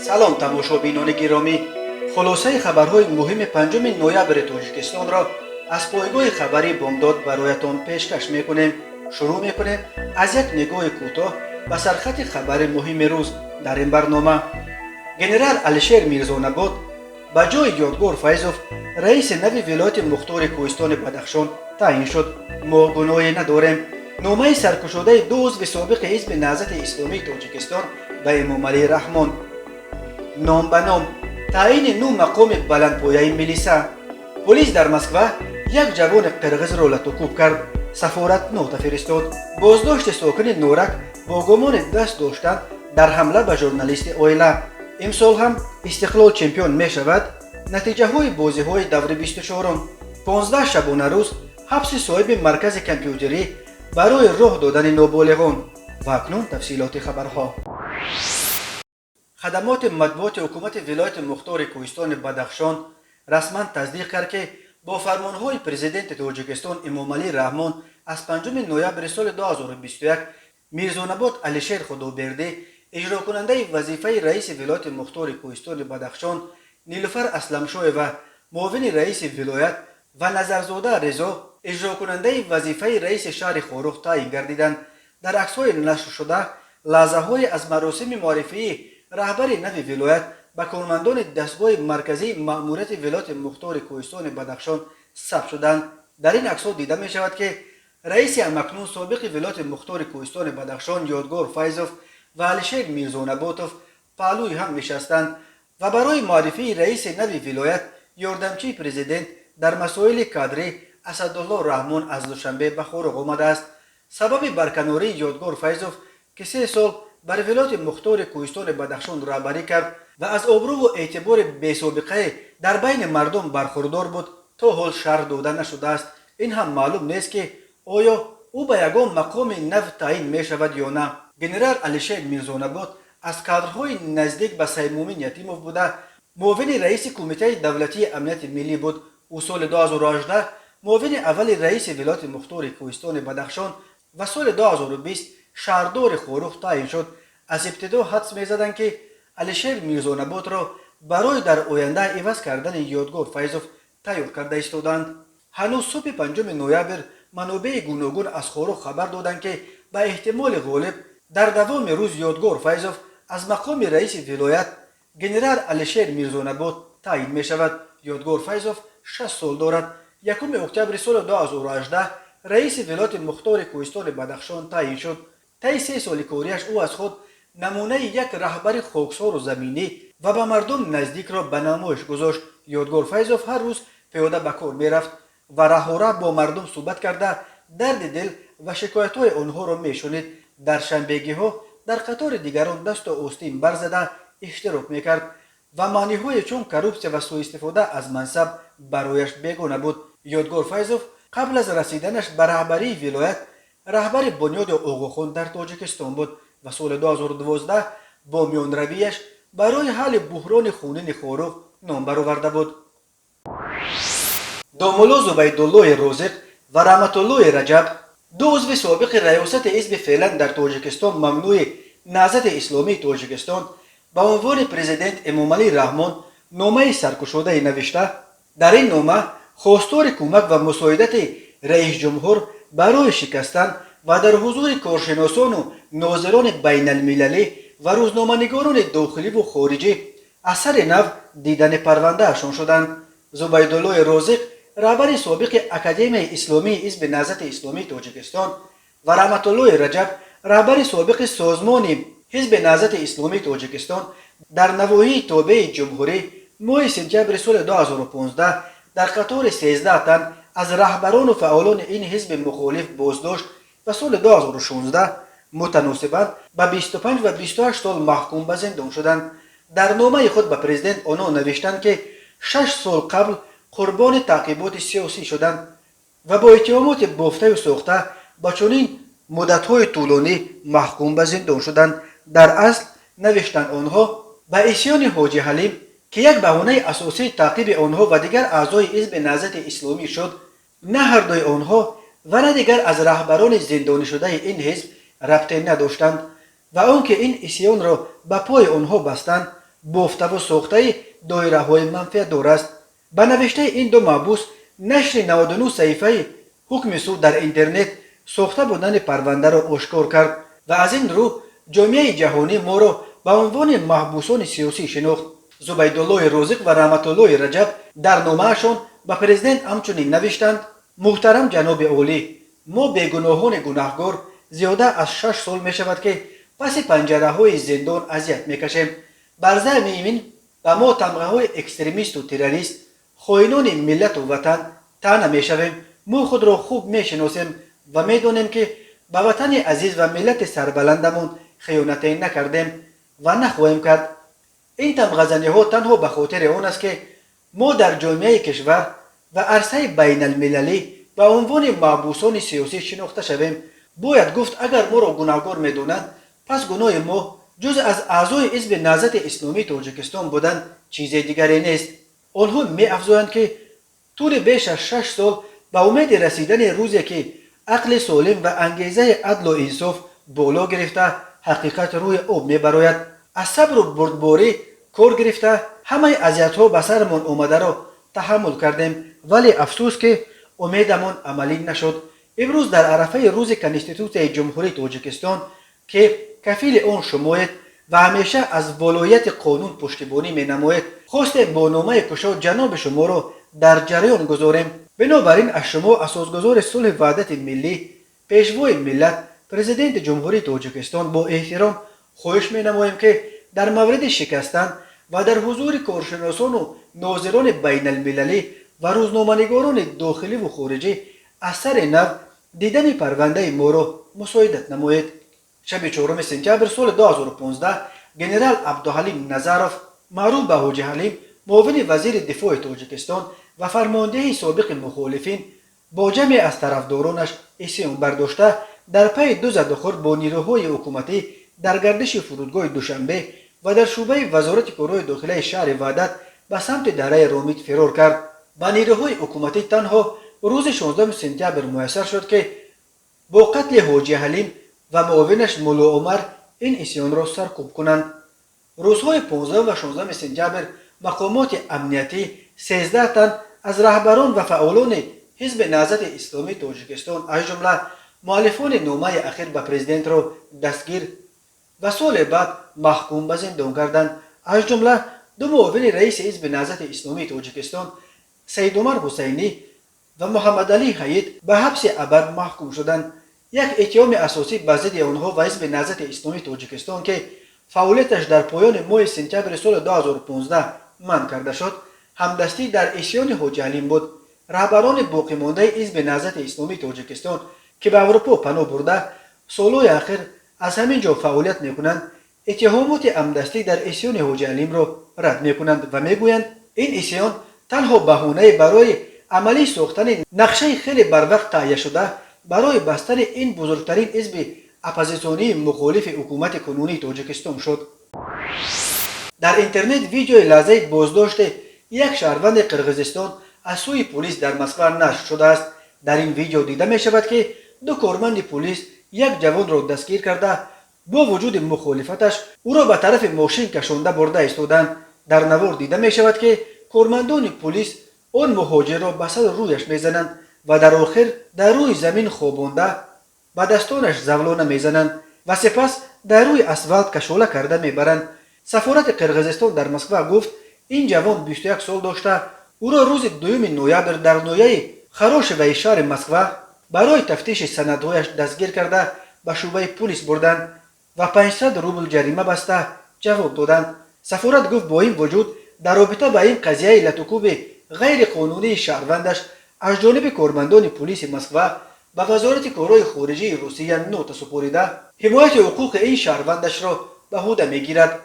سلام تماشابینان گرامی، خلاصه خبرهای مهم 5 نوامبر تاجیکستان را از پایگاه خبری بامداد برایتان پیشکش میکنیم. شروع میکنیم از یک نگاه کوتاه به سرخط خبر مهم روز در این برنامه. گنرال الشیر میرزانباد به جای یادگار فیضوف رئیس نوی ولایت مختار کوهستان بدخشان تعیین شد. ما گناهی نداریم. نامه سرکشاده دو عضو سابق حزب نهضت اسلامی تاجیکستان به امام علی رحمان. نام به نام تعیین 9 مقام بلندپایه میلیسا. پلیس در مسکو یک جوان قرغز را لطوکوب کرد. سفارت نوت فرستاد. بازداشت ساکن نورک با گمان دست داشتن در حمله به ژورنالیست اویلا. امسال هم استقلال چمپیون می شود. نتیجه های بازی های دور 24 15 شبانه روز حبس صاحب مرکز کامپیوتری برای راه دادن نابالغان. و اکنون تفصیلات خبرها. خدمات مطبوعات حکومت ولایت مختار کوهستان بدخشان رسما تصدیق کرد که با فرمانهای پرزیدنت تاجیکستان امام علی رحمان از 5 نوامبر سال 2021 میرزانباد الشیر خدابرده اجرا کننده وظیفه رئیس ولایت مختار کوهستان بدخشان، نیلوفر اسلمشاه و معاون رئیس ولایت و نظرزاده رضا اجرا کننده وظیفه رئیس شهر خاروخ تعیین گردیدند. در عکس‌های نشر شده لحظه‌های از مراسم معرفی رهبر نوی ولایت به کارمندان دستگاه مرکزی مأموریت ولایت مختار کوهستان بدخشان ثبت شدند. در این عکس‌ها دیده می شود که رئیس هم‌اکنون سابق ولایت مختار کوهستان بدخشان یادگار فیضوف و الشیر میرزانباتوف پهلوی هم نشستند و برای معرفی رئیس نوی ولایت یاردمچی پرزیدنت در مسائل کادری اسدالله رحمان از دوشنبه به خاروق آمده است. سبب برکناری یادگار فیضوف که 3 سال بر ولایت مختار کوهستان بدخشان رهبری کرد و از آبرو و اعتبار بی‌سابقه در بین مردم برخوردار بود تا حال شرح داده نشده است. این هم معلوم نیست که آیا او به یگان مقام نو تعیین می شود یا نه. گنرال الشیر میرزانباد از کادرهای نزدیک به سیدمومن یتیموف بوده معاون رئیس کمیته دولتی امنیت ملی بود. او سال 2018 معاون اول رئیس ولایت مختار کوهستان بدخشان و سال 2020 شهردار خاروخ تعیین شد. از ابتدا حدس می‌زدند که الشیر میرزانباد را برای در آینده عوض کردن یادگار فیضوف تیار کرده ایستادند. هنوز صبح 5 نوامبر منابع گوناگون از خاروخ خبر دادند که به احتمال غالب در دوام روز یادگار فیضوف از مقام رئیس ولایت گنرال الشیر میرزانباد تعیین می شود. یادگار فیضوف 60 سال دارد. 1 اکتبر سال 2018 رئیس ولایت مختار کوهستان بدخشان تعیین شد. طی 3 سال کاریش او از خود نمونه یک رهبر خاکسار و زمینی و به مردم نزدیک را به نمایش گذاشت. یادگار فیضوف هر روز پیاده به کار می رفت و راه با مردم صحبت کرده درد دل و شکایت های آنها را می شنید. در شنبگی ها در قطار دیگران دست و آستین برزده اشتراک می کرد و معنی های چون کروپسیون و سوء استفاده از منصب برایش بیگانه بود. یادگار فیضوف قبل از رسیدنش به رهبری ولایت رهبر بنیاد آقاخوان در تاجیکستان بود و سال 2012 با میانرویش برای حل بحران خونین خاروخ نام برآورده بود. دامولا زبیدالله رازق و رحمت الله رجب دو عضو سابق ریاست حزب فعلا در تاجیکستان ممنوع نهضت اسلامی تاجیکستان به عنوان پرزیدنت امام علی رحمان نامه سرکشاده نوشته. در این نامه خواستار کمک و مساعدت رئیس جمهور برای شکستن و در حضور کارشناسان و ناظران بین المللی و روزنامه‌نگاران داخلی و خارجی اثر نو دیدن پرونده اشان شدند. زبیدالله رازق رهبر سابق اکادمی اسلامی حزب نهضت اسلامی تاجیکستان و رحمت الله رجب رهبر سابق سازمان حزب نهضت اسلامی تاجیکستان در نواحی تابع جمهوری ماه سپتامبر سال 2015 در قطار 13 تن از رهبران و فعالان این حزب مخالف بازداشت و سال 2016 متناسباً به 25 و 28 سال محکوم به زندان شدند. در نامه خود به پرزیدنت آنها نوشتند که 6 سال قبل قربان تعقیبات سیاسی شدند و با اتهامات بافته و ساخته با چنین مدت‌های طولانی محکوم به زندان شدند. در اصل نوشتند آنها به عصیان حاجی حلیم که یک بهانه اساسی تعقیب آنها و دیگر اعضای حزب نهضت اسلامی شد، نه هر دوی آنها و نه دیگر از رهبران زندانی شده این حزب ربطی نداشتند و آنکه این عصیان را به پای آنها بستند بافته و ساخته دایره های منفی دور است. به نوشته این دو محبوس نشر 99 صحیفه حکم سود در اینترنت ساخته بودن پرونده را آشکار کرد و از این رو جامعه جهانی ما را به عنوان محبوسان سیاسی شناخت. زبیدالله رازق و رحمت الله رجب در نامه‌شان به پرزیدنت همچنین نوشتند: محترم جناب عالی، ما بیگناهان گناهکار زیاده از 6 سال می شود که پس پنجره های زندان اذیت می کشیم. بر ضد این به ما تمغه های اکستریمیست و تروریست خائنان ملت و وطن طعنه می شویم. ما خود را خوب می شناسیم و می دانیم که به وطن عزیز و ملت سربلندمون خیانت نکردیم و نخواهیم کرد. این تمغه ها تنها به خاطر آن است که ما در جامعه کشور و عرصه بین المللی به عنوان محبوسان سیاسی شناخته شویم. باید گفت اگر ما را گناهکار می‌دانند پس گناه ما جز از اعضای حزب نهضت اسلامی تاجیکستان بودن چیز دیگری نیست. آنها می‌افزایند که طول بیش از 6 سال به امید رسیدن روزی که عقل سالم و انگیزه عدل و انصاف بالا گرفته حقیقت روی آب می‌براید. از صبر و بردباری کار گرفته همه اذیت‌ها به سرمان آمده را تحمل کردیم، ولی افسوس که امیدمان عملی نشد. امروز در عرفه روز کنستیتوسیون جمهوری تاجیکستان که کفیل آن شمایید و همیشه از ولایت قانون پشتیبانی می‌نماید، خواست با نامه کشا جناب شما را در جریان گذاریم. بنابراین از شما اساسگزار صلح وحدت ملی، پیشوای ملت، پرزیدنت جمهوری تاجیکستان با احترام خواهش می‌نماییم که در مورد شکستن و در حضور کارشناسان و ناظران بین المللی و روزنامه‌نگاران داخلی و خارجی از سر نو دیدن پرونده ما را مساعدت نمایید. شب 4 سپتامبر سال 2015 جنرال عبدالحلیم نظروف معروف به حاجی حلیم، معاون وزیر دفاع تاجیکستان و فرمانده سابق مخالفین با جمع از طرفدارانش اسیان برداشته در پی 2 تظاهر با نیروهای حکومتی در گردش فرودگاه دوشنبه و در شعبه وزارت کارهای داخلی شهر وحدت به سمت دره رامید فرار کرد. با نیروهای حکومتی تنها روز 16 سپتامبر میسر شد که با قتل حاجی حلیم و معاونش مولا عمر این اسیان را سرکوب کنند. روزهای 15 و 16 سپتامبر مقامات امنیتی 13 تن از رهبران و فعالان حزب نهضت اسلامی تاجیکستان از جمله مؤلفان نامه اخیر به پرزیدنت را دستگیر و سال بعد محکوم به زندان کردند. از جمله 2 معاون رئیس حزب نهضت اسلامی تاجیکستان سید عمر حسینی و محمد علی حید به حبس ابد محکوم شدند. یک اتهام اساسی به ضد آنها و حزب نهضت اسلامی تاجیکستان که فعالیتش در پایان ماه سپتامبر سال 2015 منع کرده شد، همدستی در اسیان حاجی حلیم بود. رهبران باقی مانده حزب نهضت اسلامی تاجیکستان که به اروپا پناه برده سالهای اخیر از همین جا فعالیت میکنند، اتهامات همدستی در اسیان حاجی حلیم را رد میکنند و میگویند این اسیان تنها بهانه برای عملی ساختن نقشه خیلی بروقت تهیه شده برای بستن این بزرگترین حزب اپوزیسیونی مخالف حکومت کنونی تاجیکستان شد. در اینترنت ویدیوی لحظه بازداشت یک شهروند قرقیزستان از سوی پلیس در مسکو نشر شده است. در این ویدیو دیده می شود که 2 کارمند پلیس یک جوان را دستگیر کرده با وجود مخالفتش او را به طرف ماشین کشانده برده ایستادند. در نوار دیده می شود که کارمندان پلیس آن مهاجر را به سر رویش میزنند و در آخر در روی زمین خوابانده با دستانش زولانه میزنند و سپس در روی اسفالت کشاله کرده میبرند. سفارت قرقیزستان در مسکو گفت این جوان 21 سال داشته. او را روز 2 نوامبر در ناحیه خراشوه شهر مسکو برای تفتیش سندهایش دستگیر کرده به شعبه پلیس بردند و 500 روبل جریمه بسته جواب دادند. سفارت گفت با این وجود در رابطه با این قضیه لطکوب غیر قانونی شهروندش از جانب کارمندان پلیس مسکو به وزارت کارهای خارجه روسیه نوت سپرده حمایت حقوق این شهروندش را به عهده میگیرد.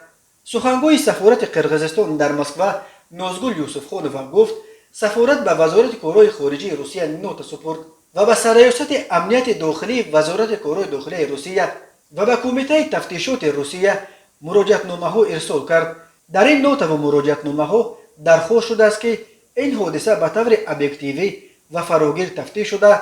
سخنگوی سفارت قرقیزستان در مسکو نازگل یوسفخانوف گفت سفارت به وزارت کارهای خارجه روسیه نوت سپرد و به سرریاست امنیت داخلی وزارت کارهای داخلی روسیه و به کمیته تفتیشات روسیه مراجعتنامه ها ارسال کرد. در این نوت و مراجعتنامه ها درخواست شده است که این حادثه به طور ابجکتیوی و فراگیر تفتیش شده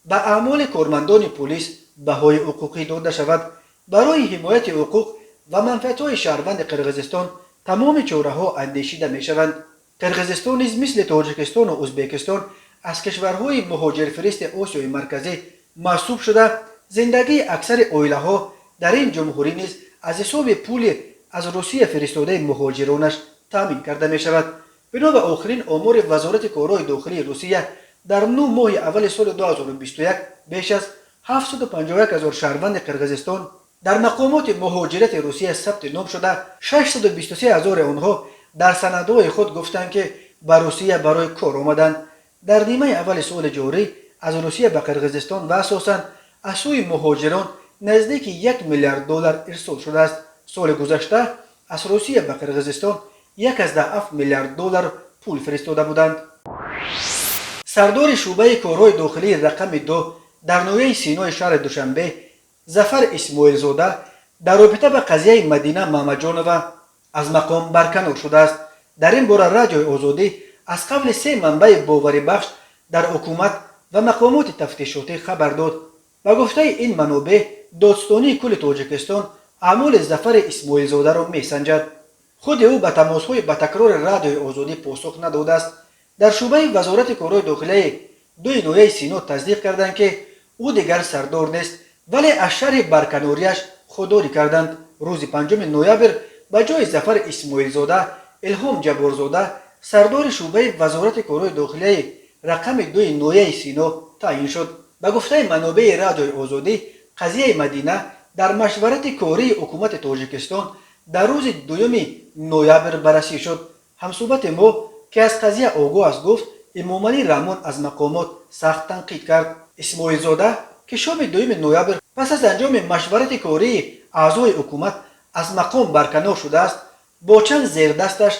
به اعمال کارمندان پلیس بهای حقوقی داده شود. برای حمایت حقوق و منفعت‌های شهروند قرقیزستان تمام چهره‌ها اندیشیده می‌شوند. قرقیزستان نیز مثل تاجیکستان و ازبکستان از کشورهای مهاجرفرست آسیای مرکزی محسوب شده زندگی اکثر عائله‌ها در این جمهوری نیز از حساب پول از روسیه فرستاده مهاجرانش تامین کرده می‌شود. بنا به آخرین آمار وزارت کارهای داخلی روسیه در 9 ماه اول سال 2021 بیش از 751,000 شهروند قرقیزستان در مقامات مهاجرت روسیه ثبت نام شده 623,000 آنها در سندهای خود گفتند که به روسیه برای کار آمدند. در نیمه اول سال جاری از روسیه به قرقیزستان و اساساً از سوی مهاجران نزدیک 1 میلیارد دلار ارسال شده است. سال گذشته از روسیه به قرقیزستان 1.7 میلیارد دلار پول فرستاده بودند. سردار شعبه کارهای داخلی رقم 2 در نویه سینای شهر دوشنبه ظفر اسماعیل زاده در رابطه به قضیه مدینه محمدجانова از مقام برکنار شده است. در این باره رادیوی آزادی از قبل 3 منبع باوری بخش در حکومت و مقامات تفتیشاتی خبر داد. با گفته این منابع دادستانی کل تاجیکستان اعمال ظفر اسماعیل زاده را میسنجد. خود او به تماس‌های به تکرار رادیوی آزادی پاسخ نداده است. در شعبه وزارت کارهای داخلی دوی نویه سینا تصدیق کردند که او دیگر سردار نیست، ولی از شرح برکناریش خودداری کردند. روز 5 نوامبر به جای ظفر اسماعیل زاده الهام جبارزاده سردار شعبه وزارت کارهای داخلی رقم 2 نویه سینا تعیین شد. به گفته منابع رادیوی آزادی قضیه مدینه در مشورت کاری حکومت تاجیکستان در روز 2 نوامبر بررسی شد. همصحبت ما که از قضیه آگاه است گفت امامعلی رحمان از مقامات سخت تنقید کرد. اسماعیل زاده که شام 2 نوامبر پس از انجام مشورت کاری اعضای حکومت از مقام برکنار شده است، با چند زیردستش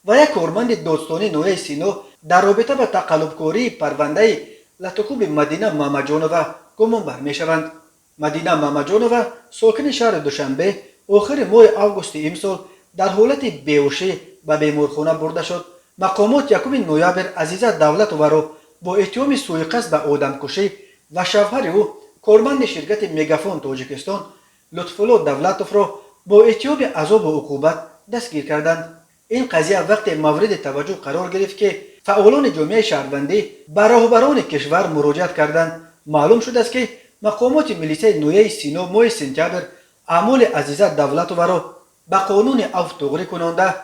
و یک کارمند دادستانی نویه سینا در رابطه با تقلبکاری پرونده لاتوکوب مدینه محمدجانova گمانبر میشوند. مدینه محمدجانova ساکن شهر دوشنبه آخر ماه آگوست امسال در حالت بیهوشی به بیمارخانه برده شد. مقامات 1 نوامبر عزیزه دولتova را با اتهام سوءقصد به آدمکشی و شوهر او کارمند شرکت میگافون تاجیکستان لطفالله دولتوف را با اتهام عذاب و عقوبت دستگیر کردند. این قضیه وقت مورد توجه قرار گرفت که فعالان جامعه شهروندی به راهبران کشور مراجعت کردند. معلوم شده است که مقامات ملیسه نویه سینا ماه سپتامبر اعمال عزیزه دولتوف را به قانون عفو توقیع کننده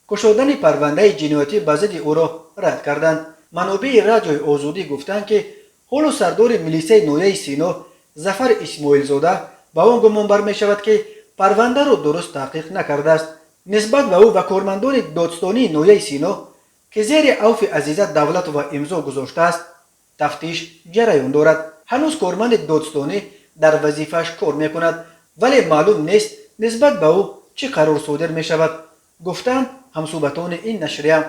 کشادن پرونده جنایتی به ضد او را رد کردند. منابع رادیوی آزادی گفتند که حال سردار ملیسه نویه سینا ظفر اسماعیل زاده به آن گمانبر می شود که پرونده را درست تحقیق نکرده است. نسبت به او و کارمندان دادستانی نویه سینا که زیر عفو عزیزه دولتوف امضا گذاشته است تفتیش جریان دارد. هنوز کارمند دادستانی در وظیفه‌اش کار می کند، ولی معلوم نیست نسبت به او چه قرار صادر می شود، گفتند همصحبتان این نشریه.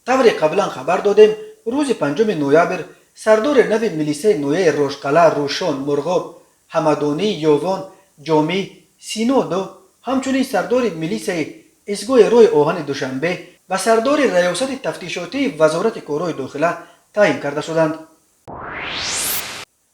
طور قبلا خبر دادیم روز 5 نوامبر سردار نو ملیسه نویه روشقلعه روشان مرغاب حمدانی یووان جامی سینا دو همچنین سردار ملیسه ازگوی روی آهن دوشنبه و سردار ریاست تفتیشاتی وزارت کارهای داخله تعیین کرده شدند.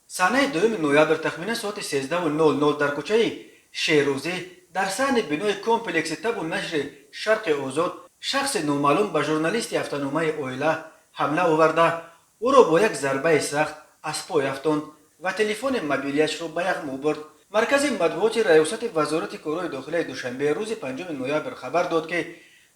صحنه 2 نوامبر تخمین ساعت 13:00 در کوچه شیروزی در صحن بنای کمپلکس تب و نشر شرق آزاد شخص نامعلوم به ژورنالیست هفته‌نامه اویلا حمله آورده او را با یک ضربه سخت از پای افکند و تلفن موبیلیش را به یغما برد. مرکز مطبوعات ریاست وزارت کارهای داخلی دوشنبه روز 5 نوامبر خبر داد که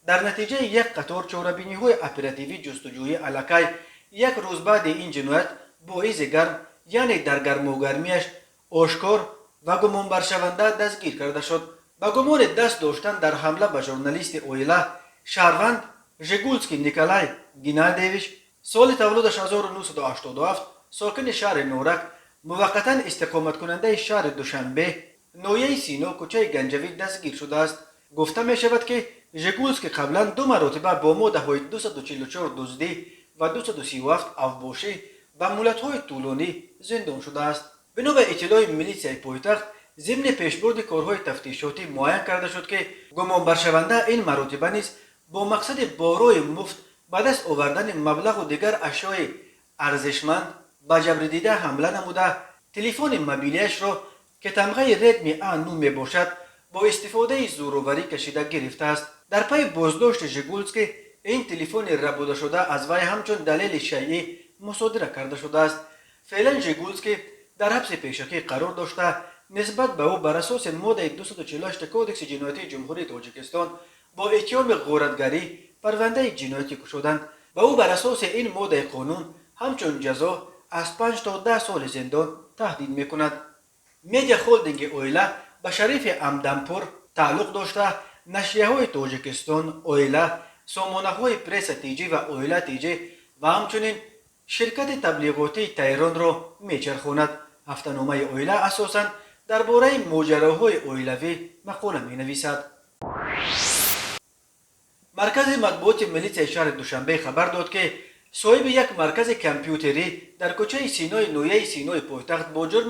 در نتیجه یک قطار چاره‌بینی‌های اپراتیوی جستجویی علاقه یک روز بعد این جنایت باعث گرم یعنی در گرماگرمیش آشکار و گمانبر شونده دستگیر کرده شد. با گمان دست داشتن در حمله به ژورنالیست اویلا شهروند ژگولسکی نیکولای گنادیویچ سال تولدش 1987 ساکن شهر نورک موقتا استقامت کننده شهر دوشنبه نویه سینا کوچه گنجوی دستگیر شده است. گفته می شود که ژگولسکی قبلا 2 مرتبه با مده‌های 244 دزدی و 237 افباشی به مهلت‌های طولانی زندان شده است. بنا به اطلاع ملیسه پایتخت ضمن پیشبرد کارهای تفتیشاتی معین کرده شد که گمانبر شونده این مرتبه نیز با مقصد بارای مفت به دست آوردن مبلغ و دیگر اشیاء ارزشمند به جبر دیده حمله نموده تلفن موبیلیش را که تمغه ردمی A9 می باشد با استفاده زوروری کشیده گرفته است. در پی بازداشت ژگولسکی این تلفن ربوده شده از وی همچون دلیل شیعی مصادره کرده شده است. فعلا ژگولسکی در حبس پیشکی قرار داشته. نسبت به او بر اساس ماده 248 کودکس جنایتی جمهوری تاجیکستان با اتهام غارتگری پرونده جنایتی گشودند. به او بر اساس این ماده قانون همچون جزا از 5 تا 10 سال زندان تهدید میکند. میدیا هولدینگ اویلا به شریف امدنپور تعلق داشته. نشریه های تاجیکستان، اویلا، سامانه های پرس تیجی و اویلا تیجی و همچنین شرکت تبلیغاتی تهران را میچرخاند. هفته‌نامه اویلا اساساً درباره ماجراهای اویلوی مقاله مینویسد. مرکز مطبوعات ملی شهر دوشنبه خبر داد که صاحب یک مرکز کامپیوتری در کوچه سینای نویه سینای پایتخت با جرم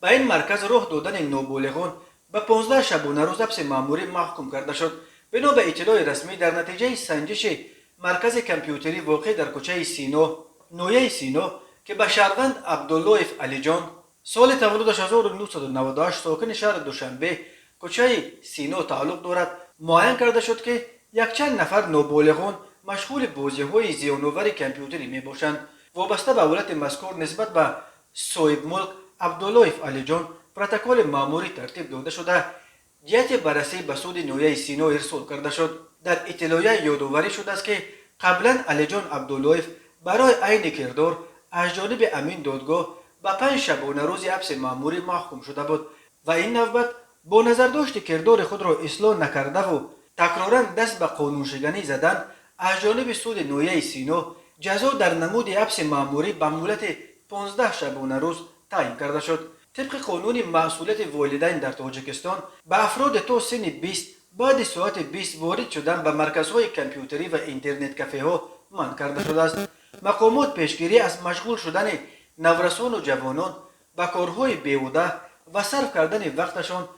به این مرکز راه دادن نابالغان به 15 شبانه روز حبس مأموری محکوم کرده شد. بنا به اطلاع رسمی در نتیجه سنجش مرکز کامپیوتری واقع در کوچه سینا نویه سینا که به شهروند عبداللهیف علی جان سال تولدش 1998 ساکن شهر دوشنبه کوچه سینا تعلق دارد معین کرده شد که یک چند نفر نابالغان مشغول بازی‌های زیان‌آور کامپیوتری میباشند. وابسته به حالت مذکور نسبت به صاحب ملک عبداللهیف علی جان پروتکل مأموری ترتیب داده شده. جهت بررسی به سود نویه سینا ارسال کرده شد. در اطلاعیه یادآوری شده است که قبلا علی جان عبداللهیف برای عین کردار از جانب امین دادگاه به 5 شبانه روز حبس مأموری محکوم شده بود و این نوبت با نظرداشت کردار خود را اصلاح نکرده و تکرارا دست به قانونشکنی زدن از جانب سود نویه سینا جزا در نمود حبس مأموری به مهلت 15 شبانه روز تعیین کرده شد. طبق قانون مسئولیت والدین در تاجیکستان به افراد تا سن 20 بعد ساعت 20 وارد شدن به مرکزهای کامپیوتری و اینترنت کافه ها منع کرده شده است. مقامات پیشگیری از مشغول شدن نورسان و جوانان به کارهای بیهوده و صرف کردن وقتشان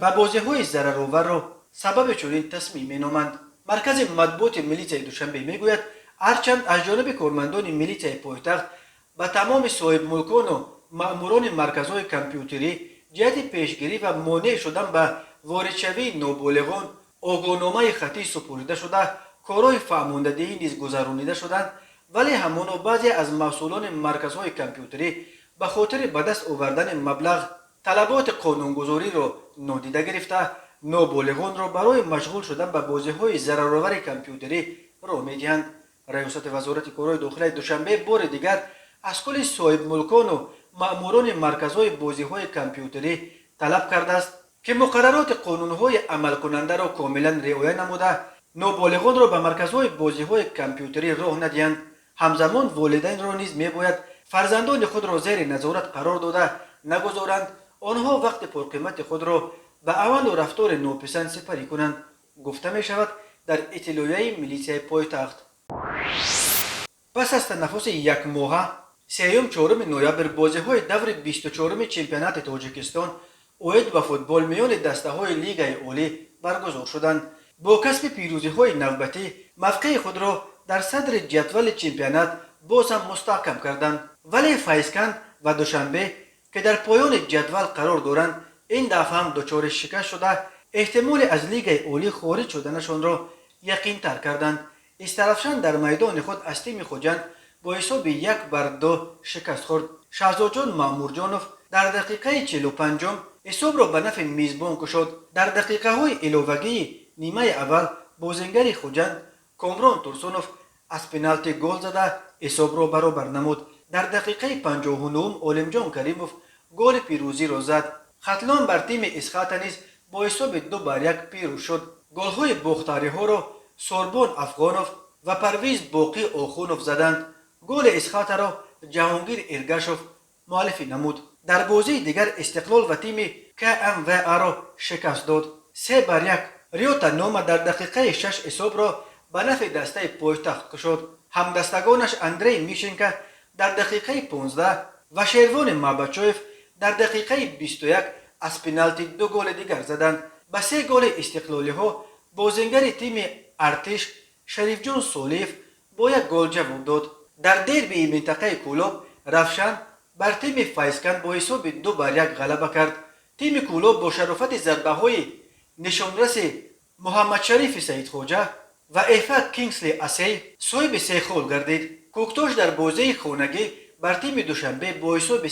به بازی‌های ضررآور را سبب چنین تصمیم مینامند. مرکز مطبوعات ملی دوشنبه میگوید هرچند از جانب کارمندان ملی پایتخت به تمام صاحب ملکان و مأموران مرکزهای کامپیوتری جهت پیشگیری و مانع شدن به واردشوی نابالغان آگاهنامه خطی سپرده شده کارهای فرماندهی نیز گذرانیده شدند، ولی همانا بعضی از مسئولان مرکزهای کامپیوتری به خاطر به دست آوردن مبلغ طلبات قانونگذاری را نادیده گرفته نابالغان را برای مشغول شدن به بازی‌های ضررآور کامپیوتری راه می‌دهند. ریاست وزارت کارهای داخلی دوشنبه بار دیگر از کل صاحب ملکان و مأموران مرکزهای بازی‌های کامپیوتری طلب کرده است که مقررات قانون‌های عمل کننده را کاملا رعایت نموده نابالغان را به مرکزهای بازی‌های کامپیوتری راه ندهند. همزمان والدین را نیز می‌باید فرزندان خود را زیر نظارت قرار داده نگذارند آنها وقت پرقیمت خود را به عمل و رفتار ناپسند سپری کنند. گفته می شود در اطلاعیه ملیسیای پایتخت. پس از تنفس یک ماهه سیوم 4 نوامبر بازی‌های دور 24 چمپیونات تاجیکستان اوید و فوتبال میان دسته‌های لیگ عالی برگزار شدند. با کسب پیروزی‌های نوبتی موقع خود را در صدر جدول چمپیونات باز هم مستحکم کردند، ولی فیضکند و دوشنبه که در پایان جدول قرار دارند این دفعه هم دچار شکست شده احتمال از لیگ عالی خارج شدنشان را یقین تر کردند. استرافشان در میدان خود از تیم خوجند با حساب 1-2 شکست خورد. شهزاد جان مأمورجانوف در دقیقه 45 حساب را به نفع میزبان گشود. در دقیقه های علاوگی نیمه اول بازیگر خوجند کامران تورسونوف از پنالتی گل زده حساب را برابر نمود. در دقیقه 59 عالمجان کریموف گل پیروزی را زد. خطلان بر تیم اسخات نیز با حساب 2-1 پیروز شد. گل‌های باختری ها را سوربون افغانوف و پرویز باقی آخونوف زدند. گل اسخات را جهانگیر ارگشوف مؤلفی نمود. در بازی دیگر استقلال و تیم KMW را شکست داد. 3-1 ریوتا نوما در دقیقه 6 حساب را به نفع دسته پایتخت کشید. همدستگانش اندری میشنکا در دقیقه 15 و شیروان ماباچوف در دقیقه 21 از پنالتی 2 گل دیگر زدند. به 3 گل استقلالی ها بازیگر تیم ارتش شریف جان سولیف با 1 گل جواب داد. در دربی منطقه کولوب رفشن بر تیم فیضکند با حساب 2-1 غلبه کرد. تیم کولوب با شرافت ضربه های نشانرس محمد شریف سعید خوجه و افک کینگسلی اسی صاحب 3 گل گردید. کوکتوش در بازی خانگی بر تیم دوشنبه با حساب 3-1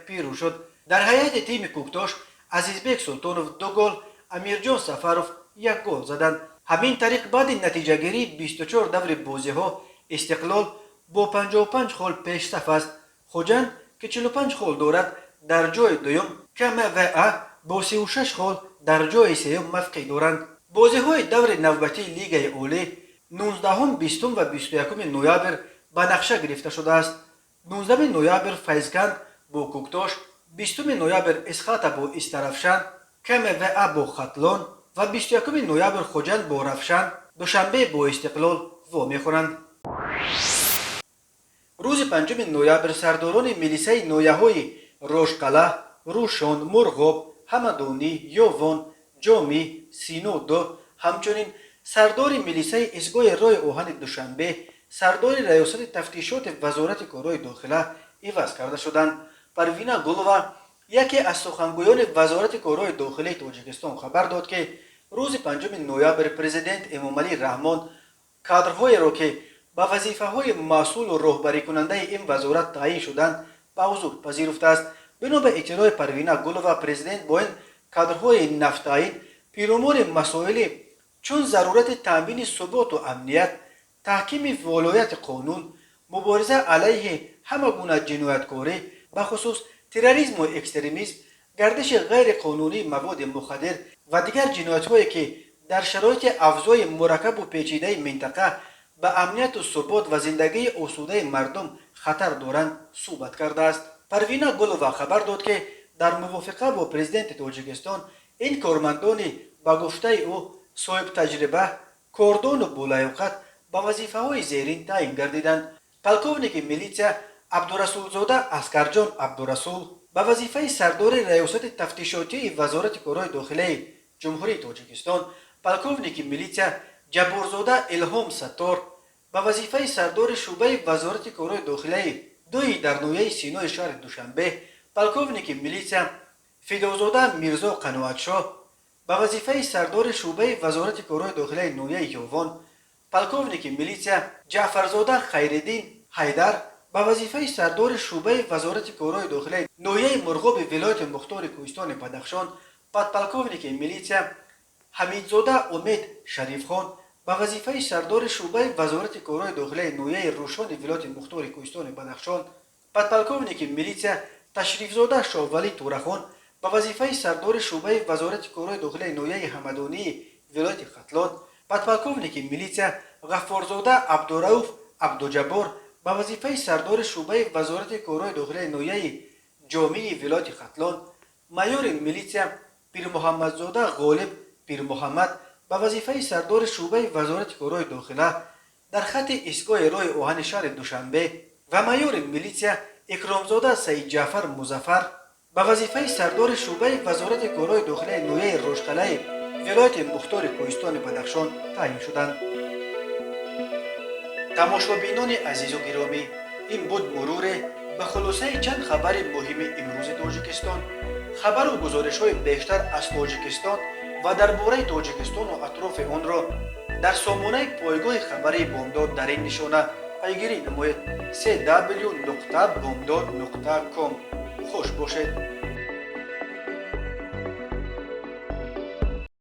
پیروز شد. در هیئت تیم کوکتوش عزیزبک سلطانوف 2 گل، امیرجان سفروف 1 گل زدند. همین طریق بعد نتیجه گیری 24 دور بازی ها استقلال با 55 گل پیشرفت است. خوجند که 45 گل دارد در جای دوم، KMVA با 36 گل در جای سوم موقع دارند. بازی های دور نوبتی لیگ اولی 19، 20 و 21 نوامبر به نقشه گرفته شده است. 19 نوامبر فیضکند با کوکتوش، 20 نوامبر اسخاته با استرافشان، KMVA با خطلان و 21 نوامبر خوجند با رفشان دوشنبه با استقلال وامی خورند. روز 5 نوامبر سرداران میلیسای نویه‌های روشقلا، روشان، مرغاب، همدانی، یوون، جامی، سینو 2 همچنین سردار میلیسای ایستگاه راه آهن دوشنبه، سردار ریاست تفتیشات وزارت کارهای داخله عوض کرده شدند. پروینا گلووا یکی از سخنگویان وزارت کارهای داخلی تاجیکستان خبر داد که روز 5 نوامبر پرزیدنت امامعلی رحمان کادرهایی را که به وظیفه‌های مسئول و راهبری کننده این وزارت تعیین شدند به حضور پذیرفته است. بنا به اطلاع پروینا گلووا، پرزیدنت با این کادرهای نفتعیین پیرامون مسائل چون ضرورت تامین ثبات و امنیت، تحکیم ولایت قانون، مبارزه علیه همه گونه جنایتکاری به خصوص تروریسم و اکستریمیسم، گردش غیر قانونی مواد مخدر و دیگر جنایت‌هایی که در شرایط افزای مرکب و پیچیده منطقه به امنیت و ثبات و زندگی آسوده مردم خطر دارند صحبت کرده است. پروینا گلووا خبر داد که در موافقه با پرزیدنت تاجیکستان این کارمندان با گفته او صاحب تجربه، کاردان و بلایوقت به وظیفه‌های زیرین تعیین گردیدند. پلکونیک میلیتسیا عبدالرسولزاده اسکرجان عبدالرسول به وظیفه سردار ریاست تفتیشاتی وزارت کارهای داخلی جمهوری تاجیکستان، پلکونیک میلیتسیا جبورزاده الهام ستار به وظیفه سردار شعبه وزارت کارهای داخلی 2 در نویه سینو شهر دوشنبه، پلکونیک میلیتسیا فیدوزاده میرزا قناعتشاه به وظیفه سردار شعبه وزارت کارهای داخلی نویه یوان، پلکونیک میلیتسیا جعفرزاده خیرالدین حیدر به وظیفه سردار شعبه وزارت کارهای داخلی نویه مرغاب ولایت مختار کوهستان بدخشان، پلکونیک میلیتسیا حمیدزاده امید شریف خان به وظیفه سردار شعبه وزارت کارهای داخلی نویه روشان ولایت مختار کوهستان بدخشان، پلکونیک میلیتسیا تشریفزاده شاولی تورخان به وظیفه سردار شعبه وزارت کارهای داخلی نویه همدانی ولایت ختلان، پلکونیک میلیتسیا غفارزاده عبدالرؤوف عبدالجبار به وظیفه سردار شعبه وزارت کارهای داخلی نویه جامی ولایت ختلان، مایور میلیتسیا پیر محمدزاده غالب پیر محمد به وظیفه سردار شعبه وزارت کارهای داخله در خط ایستگاه راه آهن شهر دوشنبه و مایور میلیتسیا اکرامزاده سعید جعفر مظفر به وظیفه سردار شعبه وزارت کارهای داخلی نویه روشقلای ولایت مختار کوهستان بدخشان تعیین شدند. تماشابینان عزیز و گرامی، این بود مرور به خلاصه چند خبر مهم امروز تاجیکستان. خبر و گزارش‌های بیشتر از تاجیکستان و درباره تاجیکستان و اطراف آن را در سامانه پایگاه خبری بامداد در این نشانه پیگیری نمایید: www.bomdad.com. خوش باشید.